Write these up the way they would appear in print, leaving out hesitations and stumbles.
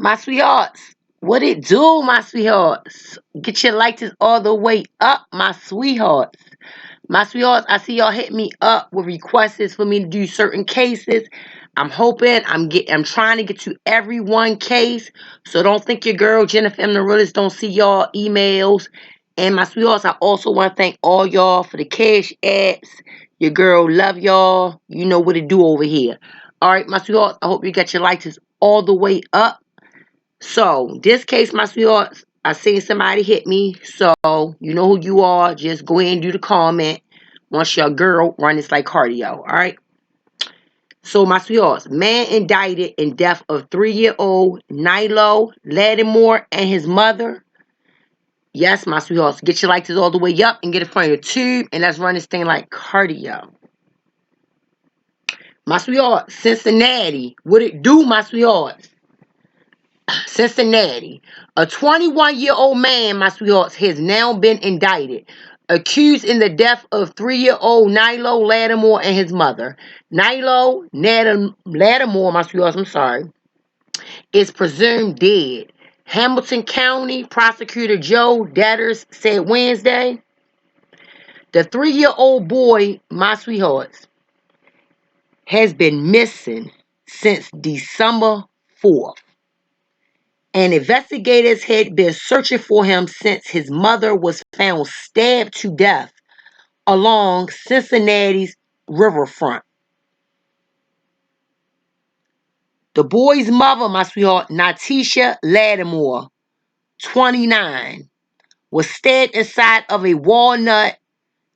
My sweethearts, what it do, my sweethearts? Get your lighters all the way up, my sweethearts. My sweethearts, I see y'all hit me up with requests for me to do certain cases. I'm trying to get to every one case. So don't think your girl Jennifer M. the realist don't see y'all emails. And my sweethearts, I also want to thank all y'all for the cash apps. Your girl love y'all. You know what to do over here. All right, my sweethearts, I hope you got your lighters all the way up. So, this case, my sweethearts, I seen somebody hit me. So, you know who you are. Just go ahead and do the comment once your girl run this like cardio. All right. So, my sweethearts, man indicted in death of 3-year-old NYLO Lattimore and his mother. Yes, my sweethearts, get your lights all the way up and get in front of your tube. And let's run this thing like cardio. My sweethearts, Cincinnati. What it do, my sweethearts? Cincinnati. A 21-year-old man, my sweethearts, has now been indicted, accused in the death of 3-year-old NYLO Lattimore and his mother. NYLO Lattimore, my sweethearts, I'm sorry, is presumed dead. Hamilton County Prosecutor Joe Detters said Wednesday. The 3-year-old boy, my sweethearts, has been missing since December 4th. And investigators had been searching for him since his mother was found stabbed to death along Cincinnati's riverfront. The boy's mother, my sweetheart, Natisha Lattimore, 29, was stabbed inside of a Walnut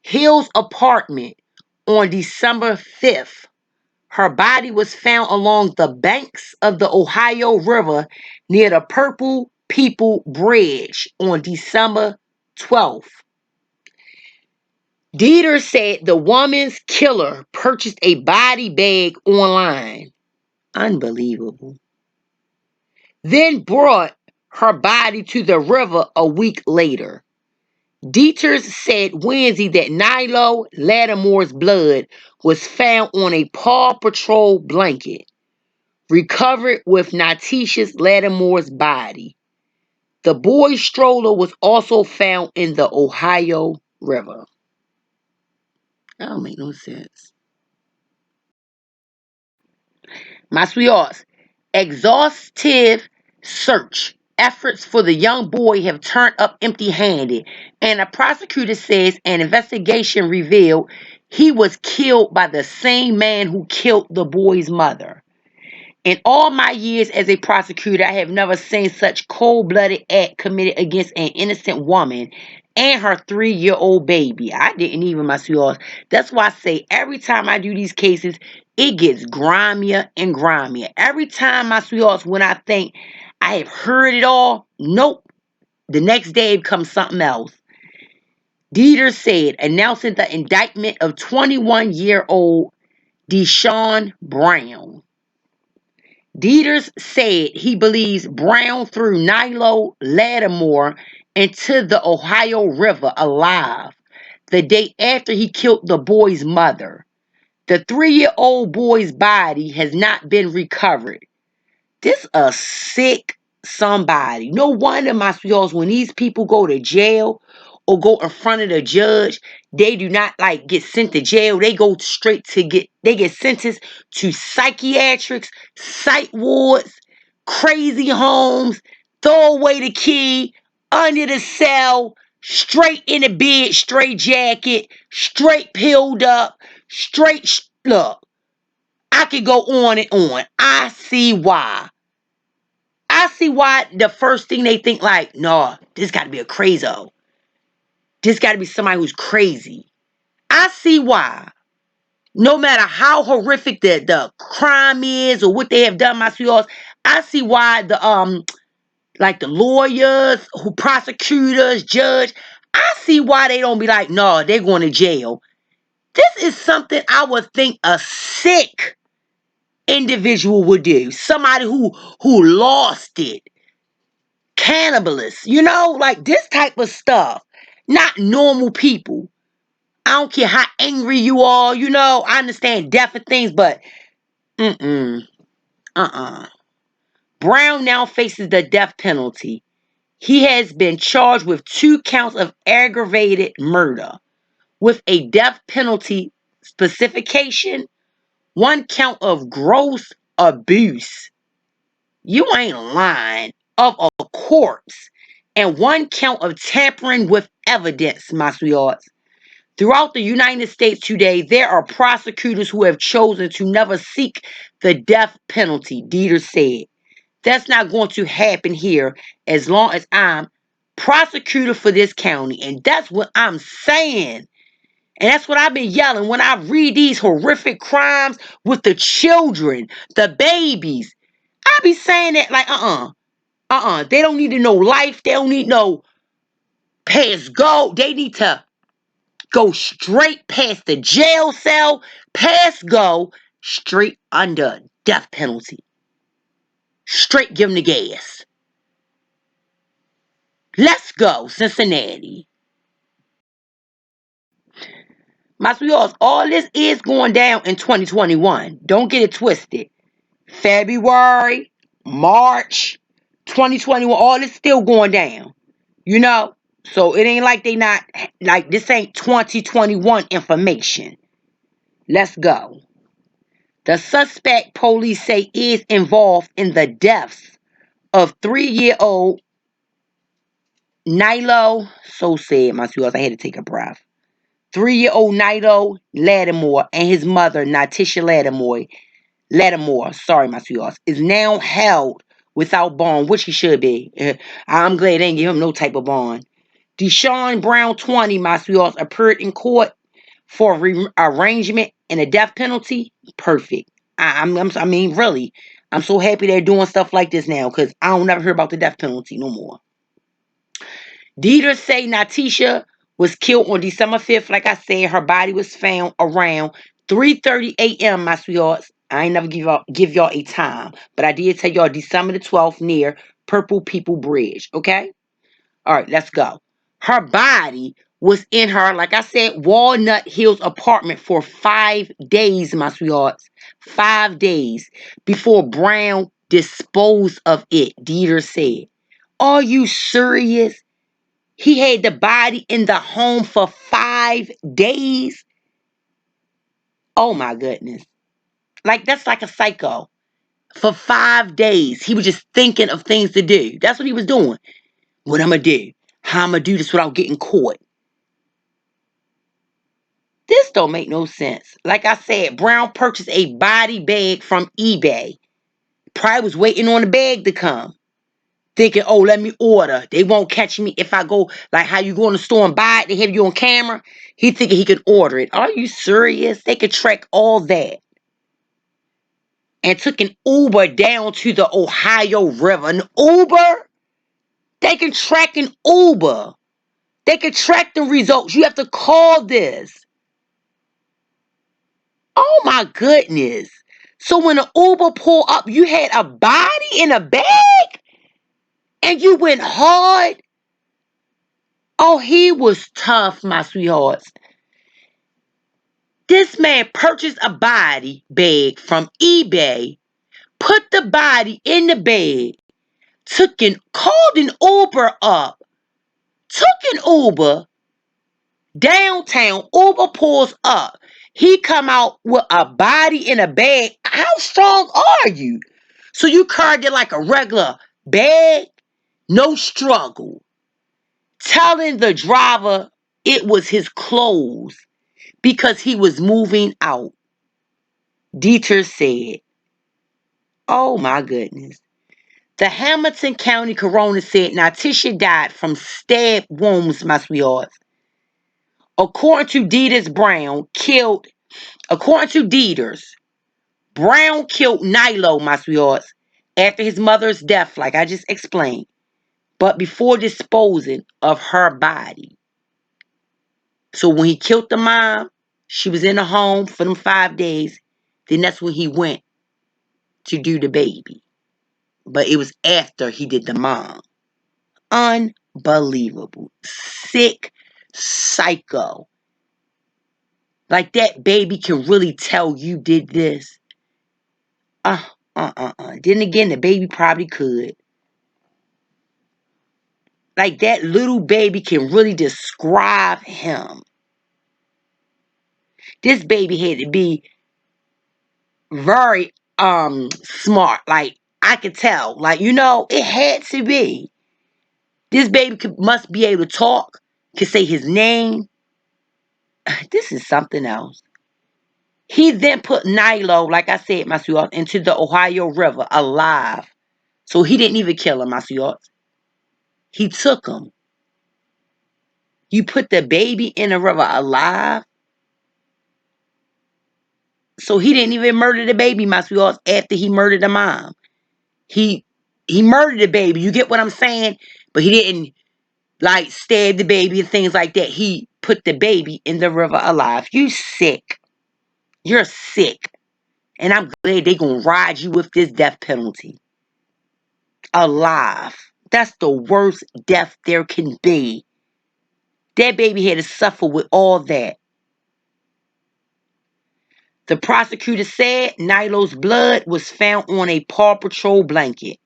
Hills apartment on December 5th. Her body was found along the banks of the Ohio River near the Purple People Bridge on December 12th. Dieter said the woman's killer purchased a body bag online. Unbelievable. Then brought her body to the river a week later. Dieters said Wednesday that NYLO Lattimore's blood was found on a Paw Patrol blanket, recovered with Natisha Lattimore's body. The boy's stroller was also found in the Ohio River. That don't make no sense. My sweethearts, exhaustive search efforts for the young boy have turned up empty-handed, and a prosecutor says an investigation revealed he was killed by the same man who killed the boy's mother. In all my years as a prosecutor, I have never seen such cold-blooded act committed against an innocent woman and her 3-year-old baby. I didn't even, my sweethearts. That's why I say every time I do these cases, it gets grimier and grimier. Every time, my sweethearts, when I think I have heard it all, nope. The next day comes something else. Dieter said, announcing the indictment of 21-year-old Deshaun Brown. Dieters said he believes Brown threw NYLO Lattimore into the Ohio River alive the day after he killed the boy's mother. The 3-year-old boy's body has not been recovered. This a sick somebody. No wonder, my sweethearts, when these people go to jail or go in front of the judge, they do not like get sent to jail. They go straight to they get sentenced to psychiatrics, psych wards, crazy homes, throw away the key, under the cell, straight in the bed, straight jacket, straight pilled up, straight look. I could go on and on. I see why. I see why the first thing they think like, no, this got to be a crazo. This got to be somebody who's crazy. I see why. No matter how horrific the crime is or what they have done, my sweethearts, I see why the lawyers, who prosecutors, judge, I see why they don't be like, no, they're going to jail. This is something I would think a sick individual would do. Somebody who lost it. Cannibalists, like this type of stuff. Not normal people. I don't care how angry you are, I understand death and things, but uh-uh. Brown now faces the death penalty. He has been charged with 2 counts of aggravated murder with a death penalty specification, 1 count of gross abuse. You ain't lying. Of a corpse, and 1 count of tampering with evidence, my sweethearts. Throughout the United States today, there are prosecutors who have chosen to never seek the death penalty, Dieter said. That's not going to happen here as long as I'm prosecutor for this county. And that's what I'm saying. And that's what I've been yelling when I read these horrific crimes with the children, the babies. I be saying that like, they don't need to know life. They don't need no past go. They need to go straight past the jail cell, past go, straight under death penalty. Straight give them the gas. Let's go, Cincinnati. My sweethearts, all this is going down in 2021. Don't get it twisted. February, March, 2021, all this still going down. You know? So it ain't like they not, like this ain't 2021 information. Let's go. The suspect, police say, is involved in the deaths of 3-year-old NYLO. So sad, my sweethearts. I had to take a breath. 3-year-old NYLO Lattimore and his mother, Natisha Lattimore, sorry, my sweethearts, is now held without bond, which he should be. I'm glad they didn't give him no type of bond. Deshaun Brown, 20, my sweethearts, appeared in court for arrangement and a death penalty. Perfect. I mean, really, I'm so happy they're doing stuff like this now because I don't never hear about the death penalty no more. Dieter say Natisha was killed on December 5th. Like I said, her body was found around 3:30 a.m., my sweethearts. I ain't never give y'all a time, but I did tell y'all December the 12th near Purple People Bridge, okay? All right, let's go. Her body was in her, like I said, Walnut Hills apartment for 5 days, my sweethearts. 5 days before Brown disposed of it, Dieter said. Are you serious? He had the body in the home for 5 days? Oh my goodness. Like, that's like a psycho. For 5 days, he was just thinking of things to do. That's what he was doing. What I'm going to do? How I'm going to do this without getting caught? This don't make no sense. Like I said, Brown purchased a body bag from eBay. Probably was waiting on the bag to come. Thinking, oh, let me order. They won't catch me if I go, like how you go in the store and buy it. They have you on camera. He thinking he could order it. Are you serious? They could track all that. And took an Uber down to the Ohio River. An Uber? They can track an Uber. They can track the results. You have to call this. Oh my goodness. So when an Uber pulled up, you had a body in a bag? And you went hard? Oh, he was tough, my sweethearts. This man purchased a body bag from eBay, put the body in the bag, called an Uber up, took an Uber downtown. Uber pulls up. He come out with a body in a bag. How strong are you? So you carried it like a regular bag? No struggle. Telling the driver it was his clothes because he was moving out. Dieter said, oh my goodness. The Hamilton County coroner said Natisha died from stab wounds, my sweethearts. According to Dieter's, Brown killed NYLO, my sweethearts, after his mother's death, like I just explained, but before disposing of her body. So when he killed the mom, she was in the home for them 5 days. Then that's when he went to do the baby. But it was after he did the mom. Unbelievable. Sick psycho. Like that baby can really tell you did this. Then again, the baby probably could. Like, that little baby can really describe him. This baby had to be very smart. Like, I could tell. Like, it had to be. This baby must be able to talk, could say his name. This is something else. He then put NYLO, like I said, my sweetheart, into the Ohio River alive. So he didn't even kill him, my sweetheart. He took him. You put the baby in the river alive. So he didn't even murder the baby, my sweetheart, after he murdered the mom. He murdered the baby. You get what I'm saying? But he didn't like stab the baby and things like that. He put the baby in the river alive. You sick. You're sick. And I'm glad they gonna ride you with this death penalty. Alive. That's the worst death there can be. That baby had to suffer with all that. The prosecutor said NYLO's blood was found on a Paw Patrol blanket,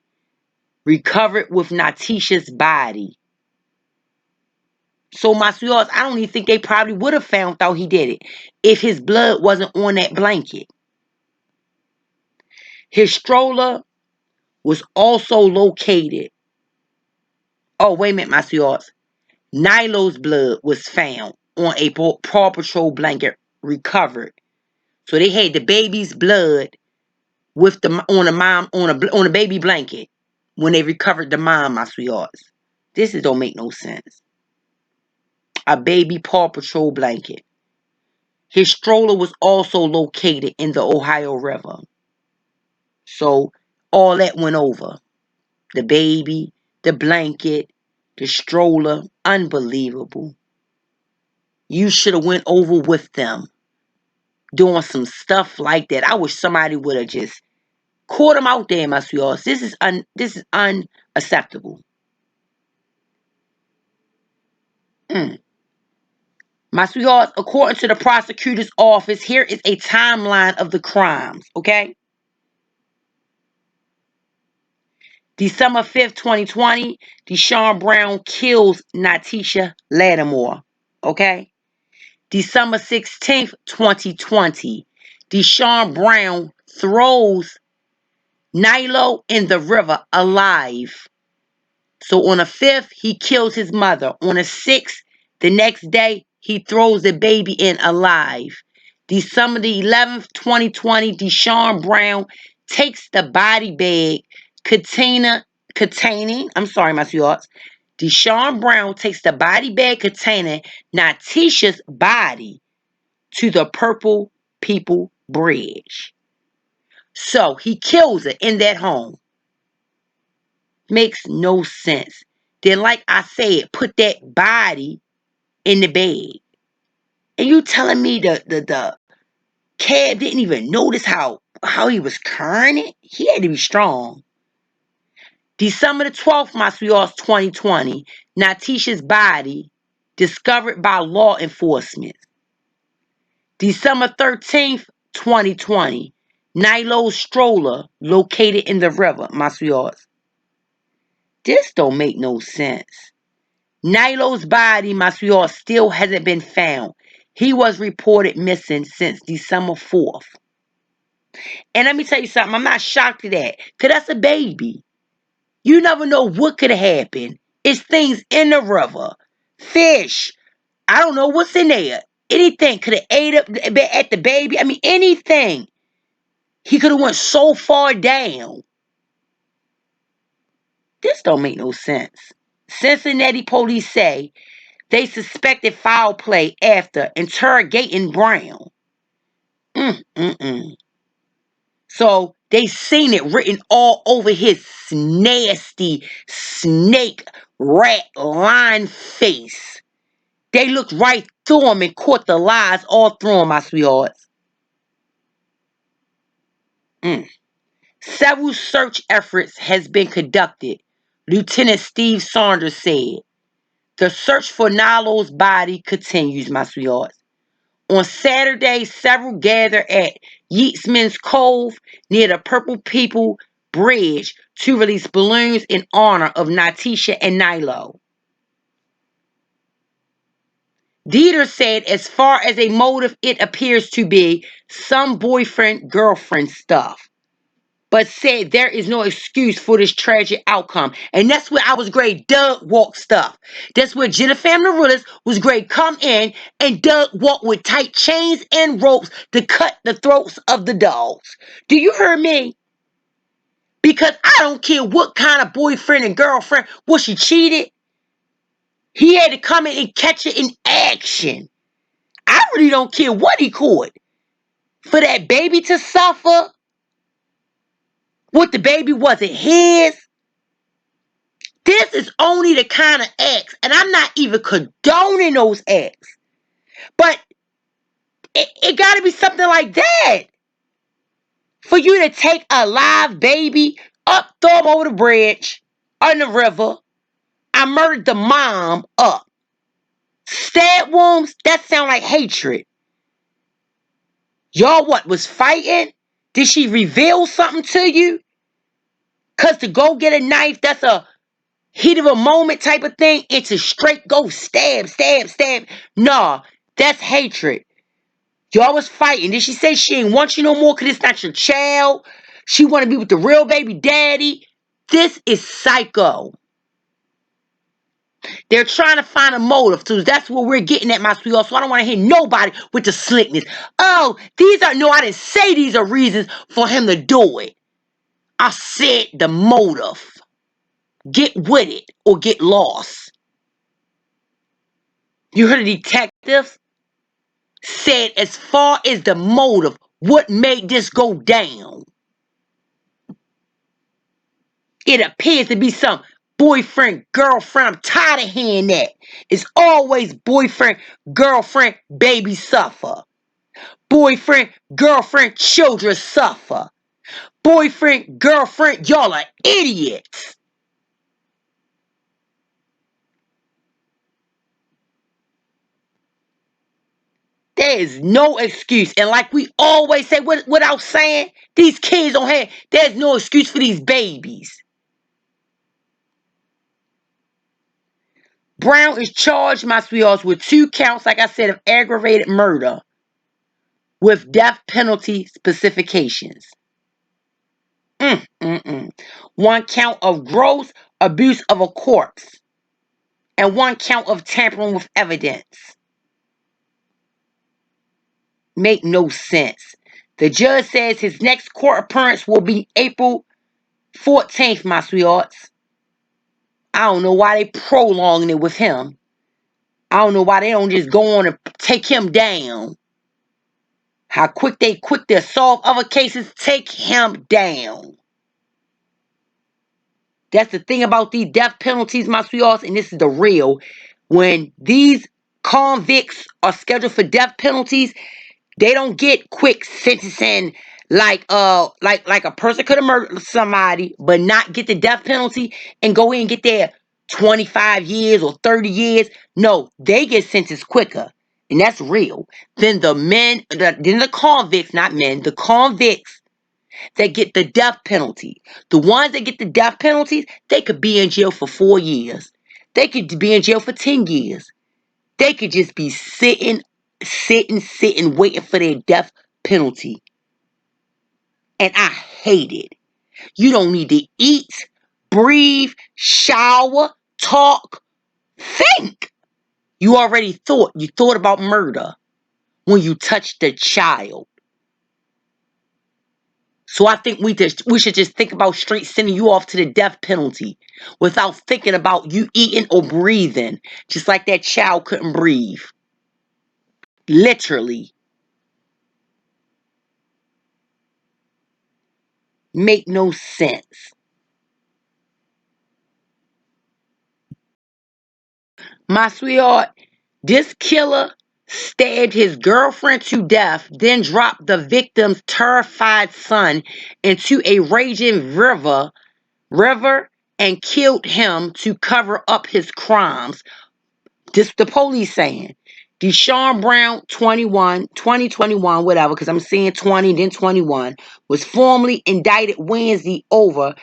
recovered with Natisha's body. So, my sweethearts, I don't even think they probably would have found out he did it if his blood wasn't on that blanket. His stroller was also located. Oh, wait a minute, my sweethearts. NYLO's blood was found on a Paw Patrol blanket, recovered. So they had the baby's blood with on a baby blanket when they recovered the mom, my sweethearts. This don't make no sense. A baby Paw Patrol blanket. His stroller was also located in the Ohio River. So all that went over. The baby, the blanket, the stroller. Unbelievable. You should have went over with them doing some stuff like that. I wish somebody would have just caught him out there, my sweethearts. This is unacceptable. My sweethearts, according to the prosecutor's office, here is a timeline of the crimes, okay? December 5th, 2020, Deshaun Brown kills Natisha Lattimore, okay? December 16th, 2020, Deshaun Brown throws NYLO in the river alive. So on the 5th, he kills his mother. On the 6th, the next day, he throws the baby in alive. December the 11th, 2020, Deshaun Brown takes the body bag containing, I'm sorry, my sweethearts. Deshaun Brown takes the body bag containing Natisha's body to the Purple People Bridge. So he kills her in that home. Makes no sense. Then, like I said, put that body in the bag. And you telling me the cab didn't even notice how he was carrying it? He had to be strong. December the 12th, my sweethearts, 2020, Natisha's body discovered by law enforcement. December 13th, 2020, NYLO's stroller located in the river, my sweethearts. This don't make no sense. NYLO's body, my sweetheart, still hasn't been found. He was reported missing since December 4th. And let me tell you something, I'm not shocked at that, because that's a baby. You never know what could have happened. It's things in the river. Fish. I don't know what's in there. Anything could have ate up at the baby. I mean, anything. He could have went so far down. This don't make no sense. Cincinnati police say they suspected foul play after interrogating Brown. So they seen it written all over his nasty snake rat line face. They looked right through him and caught the lies all through him, my sweethearts. Several search efforts has been conducted, Lieutenant Steve Saunders said. The search for NYLO's body continues, my sweethearts. On Saturday, several gathered at Yeatsman's Cove near the Purple People Bridge to release balloons in honor of Natisha and NYLO. Dieter said, as far as a motive, it appears to be some boyfriend-girlfriend stuff, but said there is no excuse for this tragic outcome. And that's where I was great Doug walk stuff. That's where Jennifer Amaryllis was great come in and Doug walk with tight chains and ropes to cut the throats of the dogs. Do you hear me? Because I don't care what kind of boyfriend and girlfriend. Was she cheated? He had to come in and catch it in action. I really don't care what he caught. For that baby to suffer, what the baby wasn't his. This is only the kind of acts, and I'm not even condoning those acts. But it got to be something like that. For you to take a live baby up, throw him over the bridge, on the river. I murdered the mom up. Stab wounds, that sound like hatred. Y'all what, was fighting? Did she reveal something to you? Because to go get a knife, that's a heat of a moment type of thing. It's a straight go stab, stab, stab. Nah, that's hatred. Y'all was fighting. Did she say she ain't want you no more because it's not your child? She want to be with the real baby daddy? This is psycho. They're trying to find a motive, so that's what we're getting at, my sweetheart. So I don't want to hear nobody with the slickness. Oh, no, I didn't say these are reasons for him to do it. I said the motive. Get with it or get lost. You heard the detectives said as far as the motive, what made this go down? It appears to be some boyfriend, girlfriend. I'm tired of hearing that. It's always boyfriend, girlfriend, baby suffer. Boyfriend, girlfriend, children suffer. Boyfriend, girlfriend, y'all are idiots. There is no excuse. And like we always say, without saying, these kids don't have, there's no excuse for these babies. Brown is charged, my sweethearts, with 2 counts, like I said, of aggravated murder with death penalty specifications. 1 count of gross abuse of a corpse and 1 count of tampering with evidence. Make no sense. The judge says his next court appearance will be April 14th, my sweethearts. I don't know why they prolonging it with him. I don't know why they don't just go on and take him down. How quick to solve other cases, take him down. That's the thing about these death penalties, my sweethearts, and this is the real. When these convicts are scheduled for death penalties, they don't get quick sentencing like a person could have murdered somebody but not get the death penalty and go in and get their 25 years or 30 years. No, they get sentenced quicker. And that's real. Then the convicts, not men, the convicts that get the death penalty. The ones that get the death penalties, they could be in jail for 4 years. They could be in jail for 10 years. They could just be sitting, waiting for their death penalty. And I hate it. You don't need to eat, breathe, shower, talk, think. You already thought. You thought about murder when you touched a child. So I think we should just think about straight sending you off to the death penalty without thinking about you eating or breathing, just like that child couldn't breathe. Literally. Make no sense. My sweetheart, this killer stabbed his girlfriend to death, then dropped the victim's terrified son into a raging river and killed him to cover up his crimes. This the police saying. Deshaun Brown, 2021, whatever, because I'm seeing 20, then 21, was formally indicted Wednesday over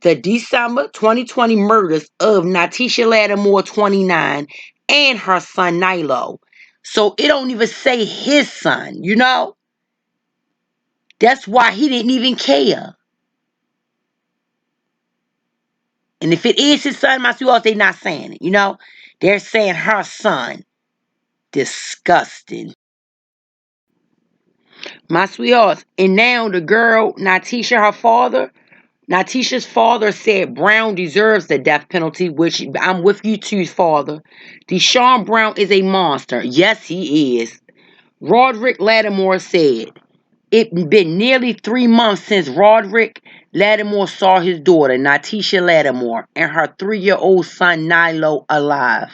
the December 2020 murders of Natisha Lattimore, 29, and her son NYLO. So it don't even say his son, you know? That's why he didn't even care. And if it is his son, my sweethearts, they not saying it, you know? They're saying her son. Disgusting. My sweethearts. And now the girl, Natisha's father said Brown deserves the death penalty, which I'm with you too, father. Deshaun Brown is a monster. Yes, he is. Roderick Lattimore said, it's been nearly 3 months since Roderick Lattimore saw his daughter, Natisha Lattimore, and her 3-year-old son, NYLO, alive.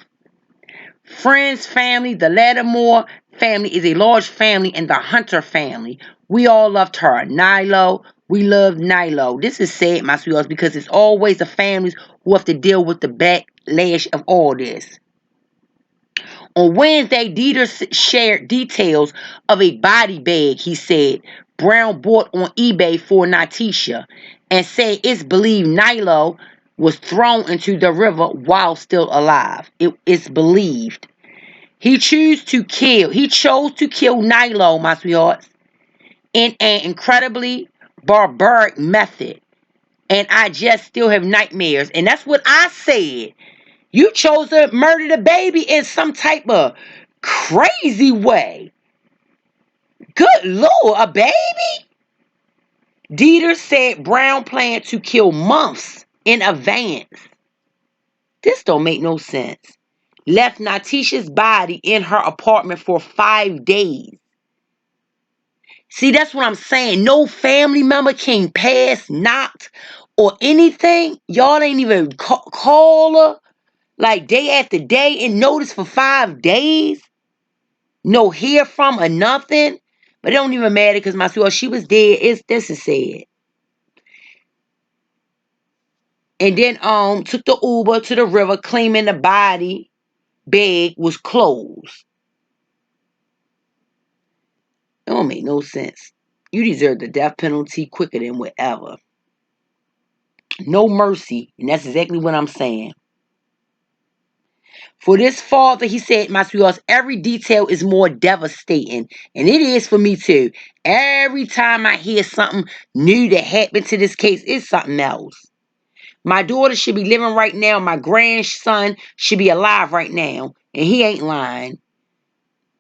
Friends, family, the Lattimore family is a large family, and the Hunter family. We all loved her. NYLO, we loved NYLO. This is sad, my sweethearts, because it's always the families who have to deal with the backlash of all this. On Wednesday, Dieter shared details of a body bag he said Brown bought on eBay for Natisha and said it's believed NYLO was thrown into the river while still alive. It's believed. He chose to kill NYLO, my sweethearts, in an incredibly barbaric method. And I just still have nightmares. And that's what I said. You chose to murder the baby in some type of crazy way. Good Lord, a baby? Dieter said Brown planned to kill months in advance. This don't make no sense. Left Natisha's body in her apartment for 5 days. See, that's what I'm saying. No family member came past, knocked, or anything. Y'all ain't even call her like day after day and notice for 5 days. No hear from or nothing. But it don't even matter because my sweetheart, she was dead. This is sad. And then took the Uber to the river claiming the body bag was closed. It don't make no sense. You deserve the death penalty quicker than whatever. No mercy. And that's exactly what I'm saying. For this father, he said, my sweethearts, every detail is more devastating. And it is for me too. Every time I hear something new that happened to this case, it's something else. My daughter should be living right now. My grandson should be alive right now. And he ain't lying.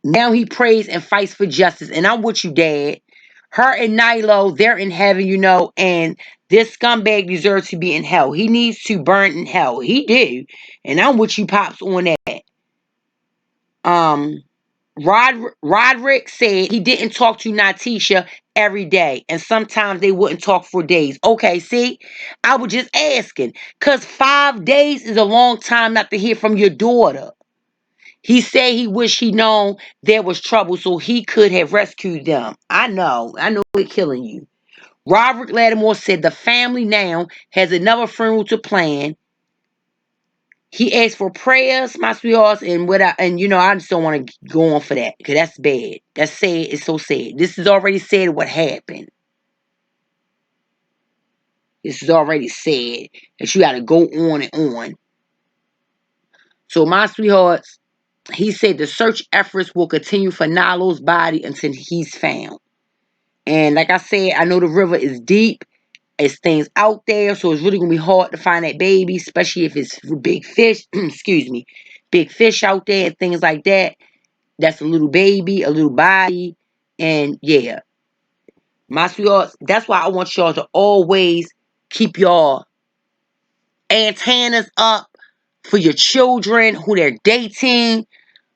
Now he prays and fights for justice. And I'm with you, Dad. Her and NYLO, they're in heaven, you know, and this scumbag deserves to be in hell. He needs to burn in hell. He do. And I'm with you, Pops, on that. Roderick said he didn't talk to Natisha every day, and sometimes they wouldn't talk for days. Okay, see, I was just asking, because 5 days is a long time not to hear from your daughter. He said he wished he known there was trouble so he could have rescued them. I know we're killing you. Robert Lattimore said the family now has another funeral to plan. He asked for prayers, my sweethearts, and you know, I just don't want to go on for that because that's bad. That's sad. It's so sad. This is already said what happened. This is already said that you got to go on and on. So, my sweethearts, he said the search efforts will continue for NYLO's body until he's found. And like I said, I know the river is deep. It's things out there, so it's really gonna be hard to find that baby, especially if it's big fish. Excuse me, big fish out there and things like that. That's a little baby, a little body, and yeah, my sweethearts. That's why I want y'all to always keep your antennas up for your children who they're dating.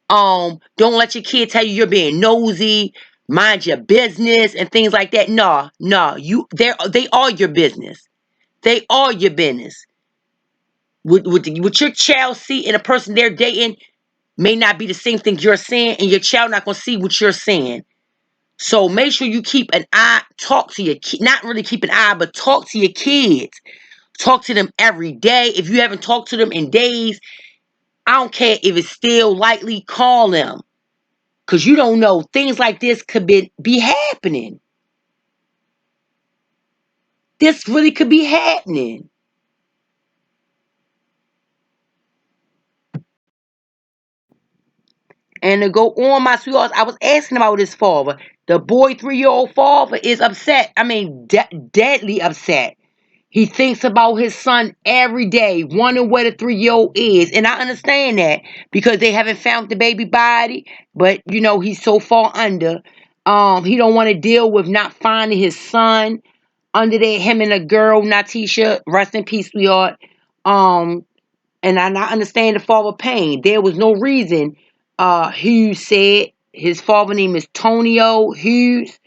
Don't let your kid tell you you're being nosy. Mind your business and things like that. No, they are your business. They are your business. What your child see in a person they're dating may not be the same thing you're seeing, and your child not gonna see what you're seeing. So make sure you keep an eye. Talk to your kid. Not really keep an eye, but talk to your kids. Talk to them every day. If you haven't talked to them in days, I don't care if it's still likely. Call them. Because you don't know, things like this could be happening. This really could be happening. And to go on, my sweethearts, I was asking about this father. The boy, 3-year-old father, is upset. I mean, deadly upset. He thinks about his son every day, wondering where the 3-year-old is. And I understand that because they haven't found the baby body. But, he's so far under. He don't want to deal with not finding his son under there, him and a girl, Natisha, rest in peace, sweetheart. Um, and I understand the father pain. There was no reason. Hughes said his father name is Tonio Hughes.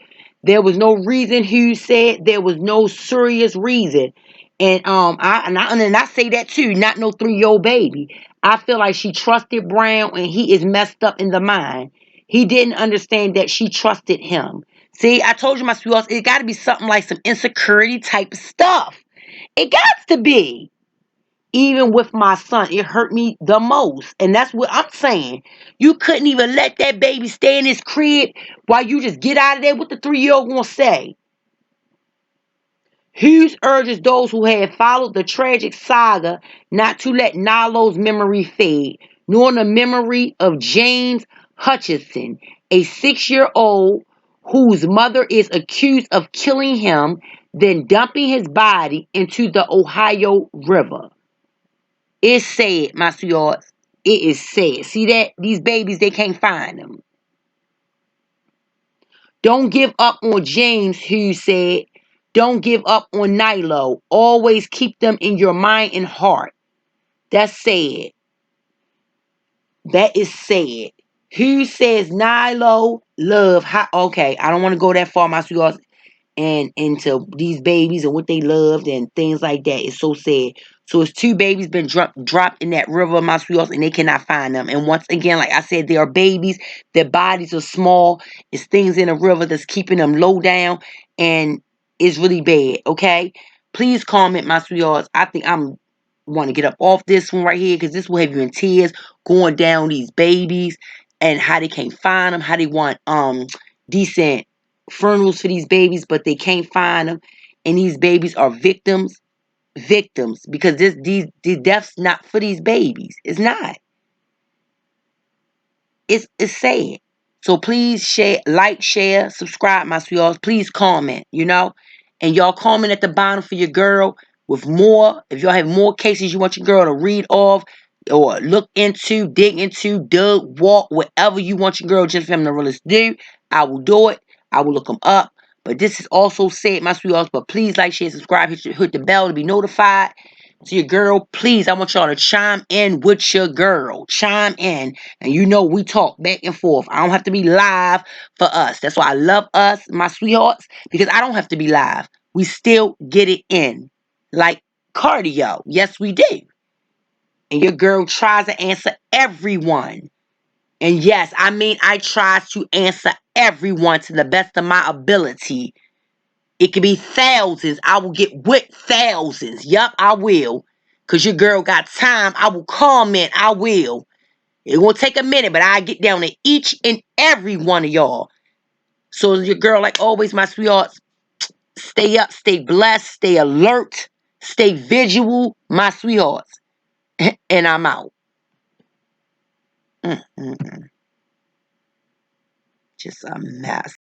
There was no reason. Hughes said there was no serious reason. And I say that too. Not no 3-year-old baby. I feel like she trusted Brown, and he is messed up in the mind. He didn't understand that she trusted him. See, I told you, my sweethearts, it got to be something like some insecurity type of stuff. It got to be. Even with my son, it hurt me the most. And that's what I'm saying. You couldn't even let that baby stay in his crib while you just get out of there. What the 3-year-old gonna say? Hughes urges those who have followed the tragic saga not to let NYLO's memory fade, nor the memory of James Hutchinson, a 6-year-old whose mother is accused of killing him, then dumping his body into the Ohio River. It's sad, my sweethearts. It is sad. See that? These babies, they can't find them. Don't give up on James, Hughes said. Don't give up on NYLO. Always keep them in your mind and heart. That's sad. That is sad. Hughes says NYLO love. Okay, I don't want to go that far, my sweethearts, and into these babies and what they loved and things like that. It's so sad. So it's 2 babies been dropped in that river, my sweethearts, and they cannot find them. And once again, like I said, they are babies. Their bodies are small. It's things in the river that's keeping them low down, and it's really bad. Okay, please comment, my sweethearts. I think I'm want to get up off this one right here because this will have you in tears going down these babies and how they can't find them, how they want decent funerals for these babies, but they can't find them, and these babies are victims because these deaths not for these babies. It's not. It's sad. So please share, subscribe, my sweethearts. Please comment, and y'all comment at the bottom for your girl with more. If y'all have more cases you want your girl to read off or look into, dig into, dug, walk, whatever you want your girl Jennifer Feminine to do, I will do it. I will look them up. But this is also said, my sweethearts. But please like, share, subscribe, hit the bell to be notified. To your girl, please, I want y'all to chime in with your girl. Chime in. And we talk back and forth. I don't have to be live for us. That's why I love us, my sweethearts, because I don't have to be live. We still get it in. Like cardio. Yes, we do. And your girl tries to answer everyone. And yes, I try to answer everyone to the best of my ability. It could be thousands. I will get with thousands. Yup, I will. Because your girl got time. I will comment. I will. It won't take a minute, but I get down to each and every one of y'all. So your girl, like always, my sweethearts, stay up, stay blessed, stay alert, stay visual, my sweethearts. And I'm out. Mm-mm-mm. Just a mess.